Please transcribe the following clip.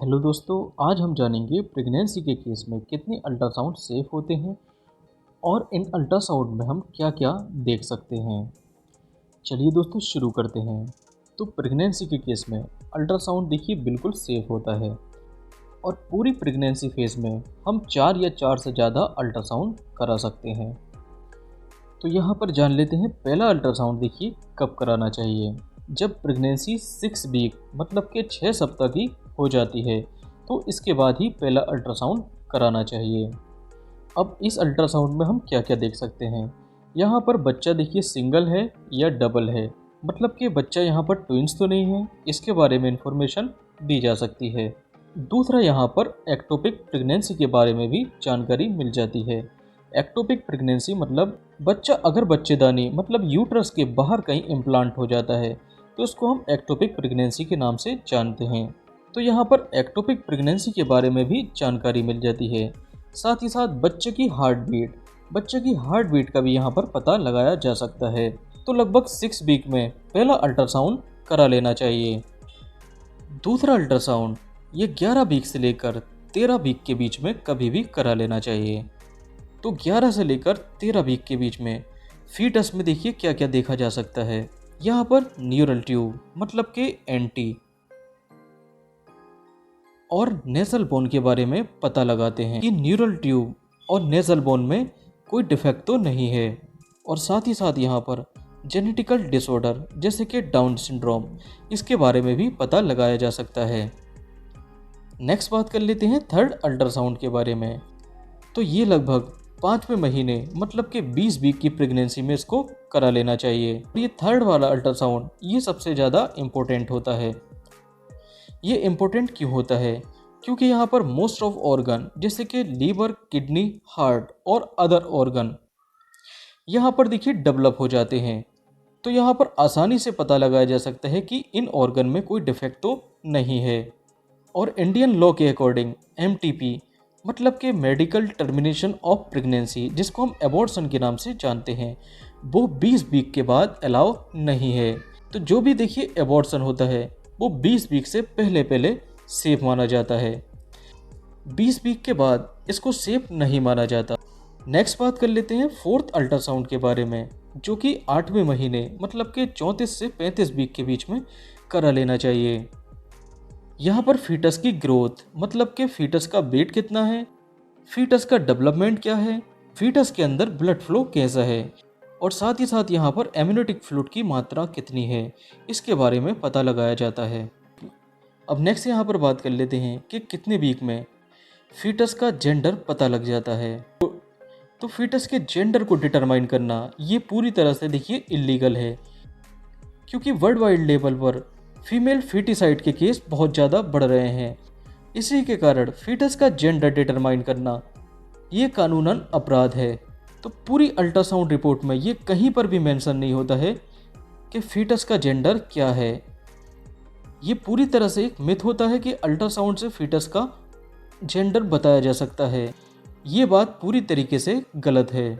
Hello दोस्तों, आज हम जानेंगे प्रेगनेंसी के केस में कितने अल्ट्रासाउंड सेफ होते हैं और इन अल्ट्रासाउंड में हम क्या-क्या देख सकते हैं। चलिए दोस्तों शुरू करते हैं। तो प्रेगनेंसी के केस में अल्ट्रासाउंड देखिए बिल्कुल सेफ होता है और पूरी प्रेगनेंसी फेज में हम 4 या 4 से ज़्यादा अल्ट्रासाउंड करा सकते हैं। तो यहाँ पर जान लेते हैं पहला अल्ट्रासाउंड देखिए कब कराना चाहिए। जब प्रेगनेंसी 6 वीक मतलब कि 6 सप्ताह की हो जाती है तो इसके बाद ही पहला अल्ट्रासाउंड कराना चाहिए। अब इस अल्ट्रासाउंड में हम क्या क्या देख सकते हैं। यहाँ पर बच्चा देखिए सिंगल है या डबल है, मतलब कि बच्चा यहाँ पर ट्विंस तो नहीं है, इसके बारे में इंफॉर्मेशन दी जा सकती है। दूसरा यहाँ पर एक्टोपिक प्रेगनेंसी के बारे में भी जानकारी मिल जाती है। एक्टोपिक प्रेगनेंसी मतलब बच्चा अगर बच्चेदानी मतलब यूट्रस के बाहर कहीं इम्प्लांट हो जाता है तो उसको हम एक्टोपिक प्रेगनेंसी के नाम से जानते हैं। तो यहाँ पर एक्टोपिक प्रेगनेंसी के बारे में भी जानकारी मिल जाती है। साथ ही साथ बच्चे की हार्ट बीट का भी यहाँ पर पता लगाया जा सकता है। तो लगभग 6 वीक में पहला अल्ट्रासाउंड करा लेना चाहिए। दूसरा अल्ट्रासाउंड ये 11 वीक से लेकर 13 वीक के बीच में कभी भी करा लेना चाहिए। तो 11 से लेकर 13 वीक के बीच में फीटस में देखिए क्या क्या देखा जा सकता है। यहाँ पर न्यूरल ट्यूब मतलब कि एंटी और नेजल बोन के बारे में पता लगाते हैं कि न्यूरल ट्यूब और नेजल बोन में कोई डिफेक्ट तो नहीं है। और साथ ही साथ यहाँ पर जेनेटिकल डिसऑर्डर जैसे कि डाउन सिंड्रोम इसके बारे में भी पता लगाया जा सकता है। नेक्स्ट बात कर लेते हैं थर्ड अल्ट्रासाउंड के बारे में। तो ये लगभग 5वें महीने मतलब कि 20 वीक की प्रेगनेंसी में इसको करा लेना चाहिए। ये थर्ड वाला अल्ट्रासाउंड ये सबसे ज़्यादा इम्पोर्टेंट होता है। ये इम्पोर्टेंट क्यों होता है? क्योंकि यहाँ पर मोस्ट ऑफ ऑर्गन जैसे कि लीवर, किडनी, हार्ट और अदर ऑर्गन यहाँ पर देखिए डेवलप हो जाते हैं। तो यहाँ पर आसानी से पता लगाया जा सकता है कि इन ऑर्गन में कोई डिफेक्ट तो नहीं है। और इंडियन लॉ के अकॉर्डिंग MTP मतलब कि मेडिकल टर्मिनेशन ऑफ प्रेगनेंसी जिसको हम एबॉर्शन के नाम से जानते हैं, वो 20 वीक के बाद अलाउ नहीं है। तो जो भी देखिए एबॉर्शन होता है वो 20 वीक से पहले सेफ माना जाता है। 20 वीक के बाद इसको सेफ नहीं माना जाता। नेक्स्ट बात कर लेते हैं फोर्थ अल्ट्रासाउंड के बारे में, जो कि 8वें महीने मतलब कि 34 से 35 वीक के बीच में करा लेना चाहिए। यहाँ पर फीटस की ग्रोथ मतलब कि फीटस का वेट कितना है, फीटस का डेवलपमेंट क्या है, फीटस के अंदर ब्लड फ्लो कैसा है और साथ ही साथ यहाँ पर एम्नियोटिक फ्लूइड की मात्रा कितनी है, इसके बारे में पता लगाया जाता है। अब नेक्स्ट यहाँ पर बात कर लेते हैं कि कितने वीक में फीटस का जेंडर पता लग जाता है। तो फीटस के जेंडर को डिटरमाइन करना ये पूरी तरह से देखिए इलीगल है, क्योंकि वर्ल्ड वाइड लेवल पर फीमेल फीटिसाइड के केस बहुत ज़्यादा बढ़ रहे हैं। इसी के कारण फीटस का जेंडर डिटरमाइन करना ये कानूनन अपराध है। तो पूरी अल्ट्रासाउंड रिपोर्ट में ये कहीं पर भी मेंशन नहीं होता है कि फीटस का जेंडर क्या है। ये पूरी तरह से एक मिथ होता है कि अल्ट्रासाउंड से फीटस का जेंडर बताया जा सकता है। ये बात पूरी तरीके से गलत है।